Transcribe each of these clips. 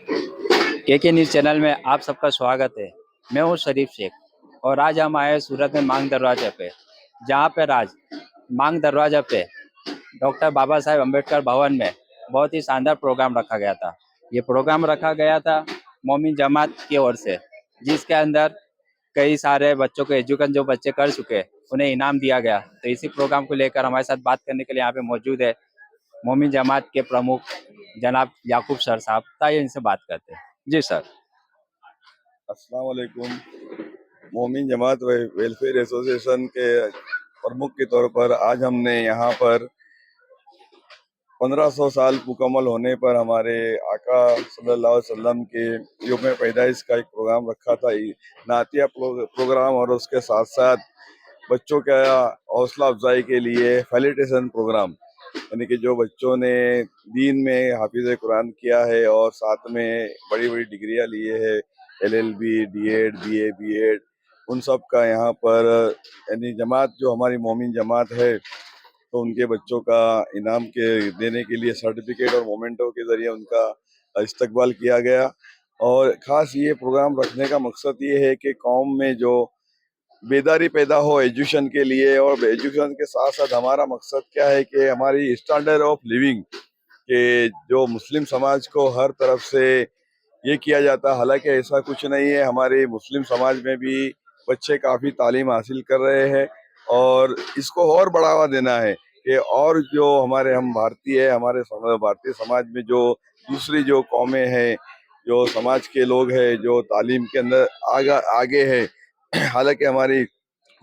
के news channel में आप सबका स्वागत है। मैं हूं शरीफ शेख और आज हम आए हैं सूरत में मांग दरवाजे पे, जहां पर आज मांग दरवाजे पे डॉक्टर बाबा साहेब अम्बेडकर भवन में बहुत ही शानदार प्रोग्राम रखा गया था। ये प्रोग्राम रखा गया था मोमिन जमात की ओर से, जिसके अंदर कई सारे बच्चों को एजुकेशन जो बच्चे कर चुके उन्हें इनाम दिया गया। तो इसी प्रोग्राम को लेकर हमारे साथ बात करने के लिए यहाँ पे मौजूद है मोमिन जमात के प्रमुख जनाब याकूब सर साहब। ताइए इनसे बात करते हैं। जी सर। अस्सलाम वालेकुम। मोमिन जमात वेलफेयर एसोसिएशन के प्रमुख के तौर पर आज हमने यहाँ पर 1500 साल मुकम्मल होने पर हमारे आका सल्लल्लाहु अलैहि वसल्लम के यौम पैदाइश का एक प्रोग्राम रखा था, नातिया प्रोग्राम, और उसके साथ साथ बच्चों का हौसला अफजाई के लिए फैलिटेशन प्रोग्राम, यानी कि जो बच्चों ने दीन में हाफिज कुरान किया है और साथ में बड़ी बड़ी डिग्रियां लिए है, LLB, D.Ed, BA, B.Ed, उन सब का यहाँ पर यानी जमात जो हमारी मोमिन जमात है, तो उनके बच्चों का इनाम के देने के लिए सर्टिफिकेट और मोमेंटो के जरिए उनका इस्तकबाल किया गया। और ख़ास ये प्रोग्राम रखने का मकसद ये है कि कौम में जो बेदारी पैदा हो एजुकेशन के लिए, और एजुकेशन के साथ साथ हमारा मकसद क्या है कि हमारी स्टैंडर्ड ऑफ लिविंग के जो मुस्लिम समाज को हर तरफ से ये किया जाता है, हालांकि ऐसा कुछ नहीं है। हमारे मुस्लिम समाज में भी बच्चे काफ़ी तालीम हासिल कर रहे हैं और इसको और बढ़ावा देना है कि और जो हमारे हम भारतीय है, हमारे भारतीय समाज में जो दूसरी जो कौमें हैं, जो समाज के लोग हैं जो तालीम के अंदर आगे है, हालांकि हमारी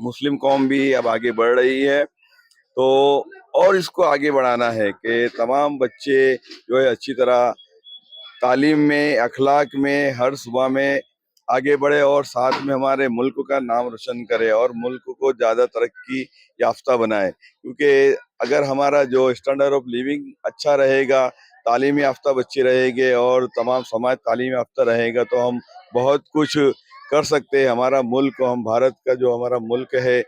मुस्लिम कौम भी अब आगे बढ़ रही है, तो और इसको आगे बढ़ाना है कि तमाम बच्चे जो है अच्छी तरह तालीम में, अखलाक में, हर सुबह में आगे बढ़े और साथ में हमारे मुल्क का नाम रोशन करे और मुल्क को ज़्यादा तरक्की याफ्ता बनाए। क्योंकि अगर हमारा जो स्टैंडर्ड ऑफ लिविंग अच्छा रहेगा, तालीम याफ्ता बच्चे रहेंगे और तमाम समाज तालीम याफ्ता रहेगा, तो हम बहुत कुछ कर सकते हैं। हमारा मुल्क, हम भारत का जो हमारा मुल्क है,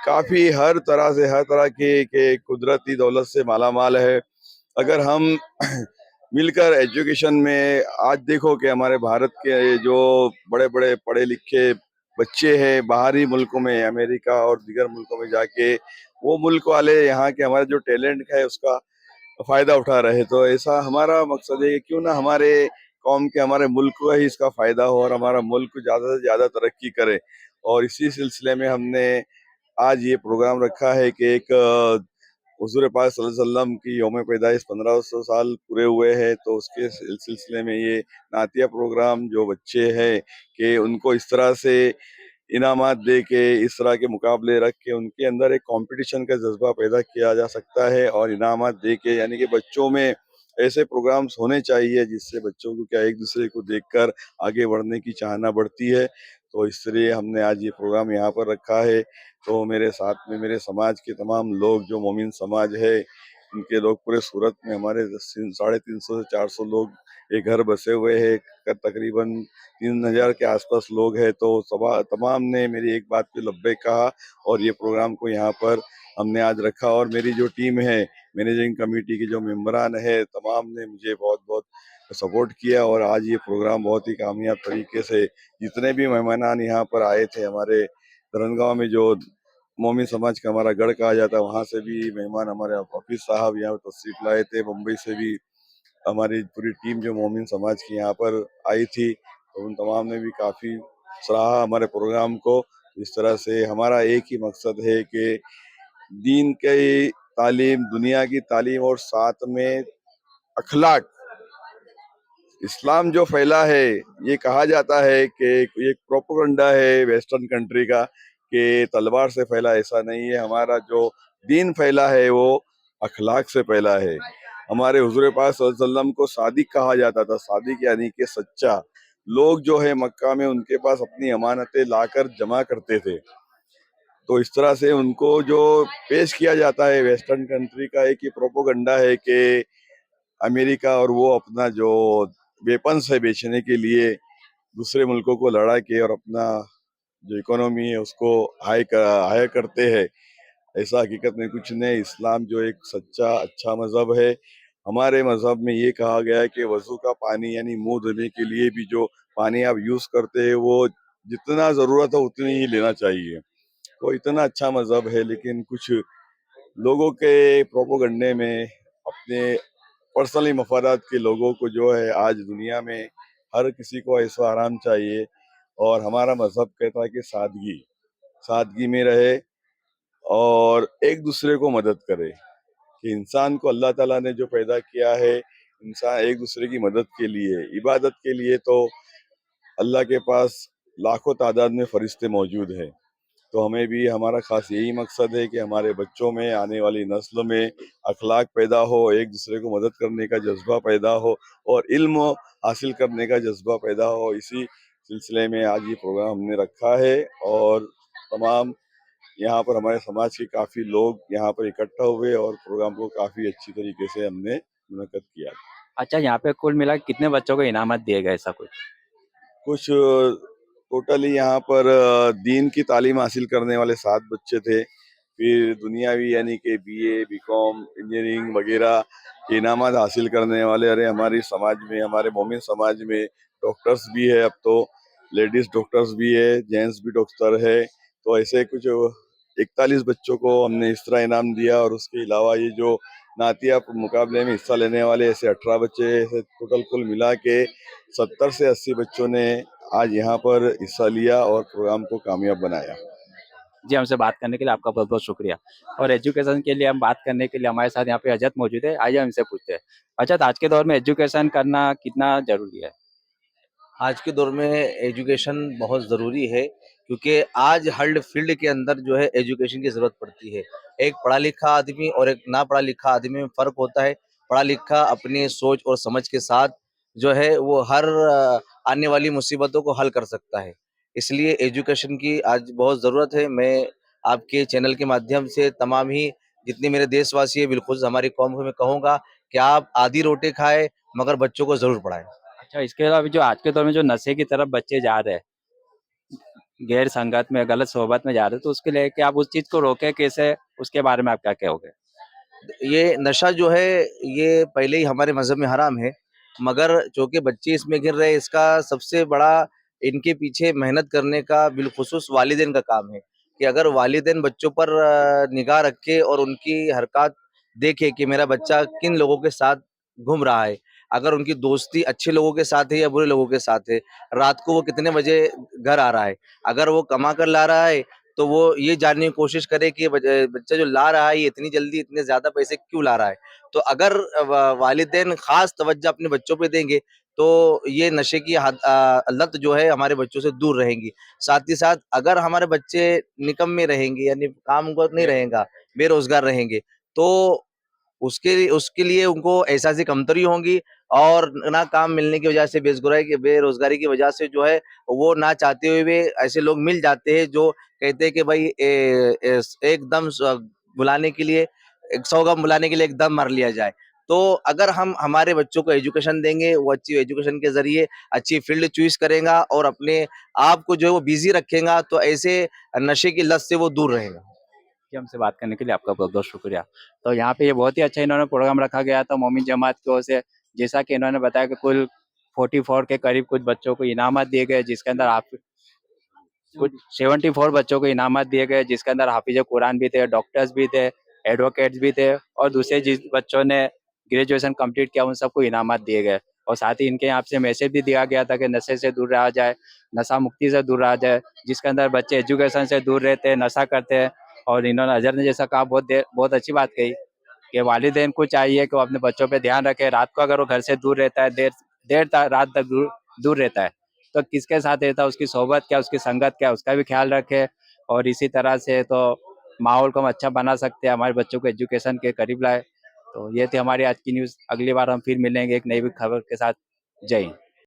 काफ़ी हर तरह से, हर तरह के कुदरती दौलत से माला माल है। अगर हम मिलकर एजुकेशन में, आज देखो कि हमारे भारत के जो बड़े बड़े पढ़े लिखे बच्चे हैं बाहरी मुल्कों में, अमेरिका और दीगर मुल्कों में जाके, वो मुल्क वाले यहाँ के हमारे जो टैलेंट है उसका फायदा उठा रहे। तो ऐसा हमारा मकसद है कि क्यों ना हमारे कौम के, हमारे मुल्क को ही इसका फायदा हो और हमारा मुल्क ज्यादा से ज्यादा तरक्की करे। और इसी सिलसिले में हमने आज ये प्रोग्राम रखा है कि एक हुजूर पाक सल्लल्लाहु अलैहि वसल्लम की यौम पैदाइश 1500 साल पूरे हुए हैं, तो उसके सिलसिले में ये नातिया प्रोग्राम जो बच्चे हैं कि उनको इस तरह से इनामात दे के, इस तरह के मुकाबले रख के उनके अंदर एक कंपटीशन का जज्बा पैदा किया जा सकता है। और इनामात दे के, यानी कि बच्चों में ऐसे प्रोग्राम्स होने चाहिए जिससे बच्चों को क्या एक दूसरे को देखकर आगे बढ़ने की चाहना बढ़ती है। तो इसलिए हमने आज ये प्रोग्राम यहाँ पर रखा है। तो मेरे साथ में मेरे समाज के तमाम लोग, जो मोमिन समाज है, उनके लोग पूरे सूरत में हमारे 350 से 400 लोग एक घर बसे हुए हैं, तकरीबन 3000 के आसपास लोग हैं। तो तमाम ने मेरी एक बात पे लब्बैक कहा और ये प्रोग्राम को यहाँ पर हमने आज रखा। और मेरी जो टीम है, मैनेजिंग कमेटी के जो मेंबरान है, तमाम ने मुझे बहुत बहुत सपोर्ट किया और आज ये प्रोग्राम बहुत ही कामयाब तरीके से, जितने भी मेहमान यहाँ पर आए थे, हमारे धरनगांव में जो मोमिन समाज का हमारा गढ़ कहा जाता है, वहाँ से भी मेहमान हमारे हफीज साहब यहाँ तशरीफ लाए थे, मुंबई से भी हमारी पूरी टीम जो मोमिन समाज की यहाँ पर आई थी, तो उन तमाम ने भी काफ़ी सराहा हमारे प्रोग्राम को। इस तरह से हमारा एक ही मकसद है कि दीन की तालीम, दुनिया की तालीम और साथ में अखलाक, इस्लाम जो फैला है, ये कहा जाता है कि ये प्रोपेगेंडा है वेस्टर्न कंट्री का कि तलवार से फैला, ऐसा नहीं है। हमारा जो दीन फैला है वो अखलाक से फैला है। हमारे हुजूर पाक सल्लल्लाहु अलैहि वसल्लम को सादिक कहा जाता था, सादिक यानी कि सच्चा। लोग जो है मक्का में उनके पास अपनी अमानतें लाकर जमा करते थे, तो इस तरह से उनको जो पेश किया जाता है वेस्टर्न कंट्री का एक ही प्रोपेगेंडा है कि अमेरिका और वो अपना जो वेपन्स है बेचने के लिए दूसरे मुल्कों को लड़ा के और अपना जो इकोनॉमी है उसको हाई करते हैं। ऐसा हकीकत में कुछ नहीं। इस्लाम जो एक सच्चा अच्छा मजहब है हमारे मजहब में ये कहा गया है कि वजू का पानी यानी मुंह धोने के लिए भी जो पानी आप यूज करते हैं वो जितना जरूरत है उतनी ही लेना चाहिए। तो इतना अच्छा मजहब है, लेकिन कुछ लोगों के प्रोपोगंडे में अपने पर्सनली मफादात के लोगों को जो है आज दुनिया में हर किसी को ऐसा आराम चाहिए। और हमारा मजहब कहता है कि सादगी सादगी में रहे और एक दूसरे को मदद करे। कि इंसान को अल्लाह ताला ने जो पैदा किया है इंसान एक दूसरे की मदद के लिए, इबादत के लिए, तो अल्लाह के पास लाखों तादाद में फरिश्ते मौजूद हैं। तो हमें भी हमारा खास यही मकसद है कि हमारे बच्चों में आने वाली नस्ल में अखलाक पैदा हो, एक दूसरे को मदद करने का जज्बा पैदा हो और इल्म हासिल करने का जज्बा पैदा हो। इसी सिलसिले में आज ये प्रोग्राम हमने रखा है और तमाम यहाँ पर हमारे समाज के काफ़ी लोग यहाँ पर इकट्ठा हुए और प्रोग्राम को काफ़ी अच्छी तरीके से हमने मुनक्कद किया। अच्छा, यहाँ पे कुल मिला के कितने बच्चों को इनामत दिए गए, ऐसा कुछ? कुछ टोटली यहाँ पर दीन की तालीम हासिल करने वाले 7 बच्चे थे। फिर दुनियावी यानी कि बीए, बीकॉम, इंजीनियरिंग वगैरह के इनामात हासिल करने वाले, अरे हमारी समाज में, हमारे मोमिन समाज में डॉक्टर्स भी है, अब तो लेडीज डॉक्टर्स भी है, जेंट्स भी डॉक्टर है। तो ऐसे कुछ 41 बच्चों को हमने इस तरह इनाम दिया और उसके अलावा ये जो नातिया मुकाबले में हिस्सा लेने वाले ऐसे 18 बच्चे, ऐसे टोटल कुल मिला के 70 से 80 बच्चों ने आज यहाँ पर हिस्सा लिया और प्रोग्राम को कामयाब बनाया। जी, हमसे बात करने के लिए आपका बहुत-बहुत शुक्रिया। और एजुकेशन के लिए हम बात करने के लिए हमारे साथ यहाँ पे अजत मौजूद है। आइए हम इनसे पूछते हैं। अजत, आज के दौर में एजुकेशन करना कितना ज़रूरी है? आज के दौर में एजुकेशन बहुत ज़रूरी है, क्योंकि आज हर फील्ड के अंदर जो है एजुकेशन की ज़रूरत पड़ती है। एक पढ़ा लिखा आदमी और एक ना पढ़ा लिखा आदमी में फ़र्क होता है। पढ़ा लिखा अपनी सोच और समझ के साथ जो है वो हर आने वाली मुसीबतों को हल कर सकता है। इसलिए एजुकेशन की आज बहुत ज़रूरत है। मैं आपके चैनल के माध्यम से तमाम ही जितने मेरे देशवासी हैं, बिलख़ुस हमारी कौम को मैं कहूँगा कि आप आधी रोटी खाएँ मगर बच्चों को ज़रूर पढ़ाएँ। अच्छा, इसके अलावा जो आज के दौर में जो नशे की तरफ बच्चे जा रहे हैं, गैर संगत में, गलत सोहबत में जा रहे हैं, तो उसके लिए कि आप उस चीज़ को रोकें कैसे? उसके बारे में आप क्या कहोगे? ये नशा जो है ये पहले ही हमारे मज़हब में हराम है, मगर चूँकि बच्चे इसमें गिर रहे हैं, इसका सबसे बड़ा इनके पीछे मेहनत करने का बिलख़ुसूस वालिदैन का काम है, कि अगर वालिदैन बच्चों पर निगाह रखे और उनकी हरकत देखे कि मेरा बच्चा किन लोगों के साथ घूम रहा है, अगर उनकी दोस्ती अच्छे लोगों के साथ है या बुरे लोगों के साथ है, रात को वो कितने बजे घर आ रहा है, अगर वो कमा कर ला रहा है तो वो ये जानने की कोशिश करे कि बच्चा जो ला रहा है ये इतनी जल्दी इतने ज़्यादा पैसे क्यों ला रहा है। तो अगर वालिदैन ख़ास तवज्जो अपने बच्चों पे देंगे तो ये नशे की लत जो है हमारे बच्चों से दूर रहेंगी। साथ ही साथ अगर हमारे बच्चे निकम्मे रहेंगे यानी काम को नहीं रहेगा, बेरोज़गार रहेंगे, तो उसके लिए उनको एहसास कमतरी होंगी और ना काम मिलने की वजह से बेरोज़गारी की वजह से जो है वो ना चाहते हुए भी ऐसे लोग मिल जाते हैं जो कहते हैं कि भाई एकदम बुलाने के लिए 100 गम बुलाने के लिए एकदम मार लिया जाए। तो अगर हम हमारे बच्चों को एजुकेशन देंगे, वो अच्छी एजुकेशन के ज़रिए अच्छी फ़ील्ड चूज़ करेगा और अपने आप को जो है वो बिज़ी रखेगा, तो ऐसे नशे की लत से वो दूर रहेगा। जी, हमसे बात करने के लिए आपका बहुत-बहुत शुक्रिया। तो यहाँ पे ये बहुत ही अच्छा इन्होंने प्रोग्राम रखा गया था मोमिन जमात की ओर से। जैसा कि इन्होंने बताया कि कुल 44 के करीब कुछ बच्चों को इनामत दिए गए, जिसके अंदर आप कुछ 74 बच्चों को इनामत दिए गए, जिसके अंदर हाफिज़ कुरान भी थे, डॉक्टर्स भी थे, एडवोकेट्स भी थे और दूसरे जिस बच्चों ने ग्रेजुएशन कंप्लीट किया उन सबको इनामत दिए गए। और साथ ही इनके यहाँ से मैसेज भी दिया गया था कि नशे से दूर रहा जाए, नशा मुक्ति से दूर रहा जाए, जिसके अंदर बच्चे एजुकेशन से दूर रहते हैं, नशा करते हैं। और इन्होंने अज़हर ने जैसा कहा, बहुत अच्छी बात कही कि वालिदैन को चाहिए कि वो अपने बच्चों पे ध्यान रखें। रात को अगर वो घर से दूर रहता है, देर देर त रात तक दूर दूर रहता है, तो किसके साथ रहता है, उसकी सोहबत क्या, उसकी संगत क्या, उसका भी ख्याल रखें। और इसी तरह से तो माहौल को हम अच्छा बना सकते हैं, हमारे बच्चों को एजुकेशन के करीब लाएँ। तो ये थी हमारी आज की न्यूज़। अगली बार हम फिर मिलेंगे एक नई खबर के साथ। जय हिंद।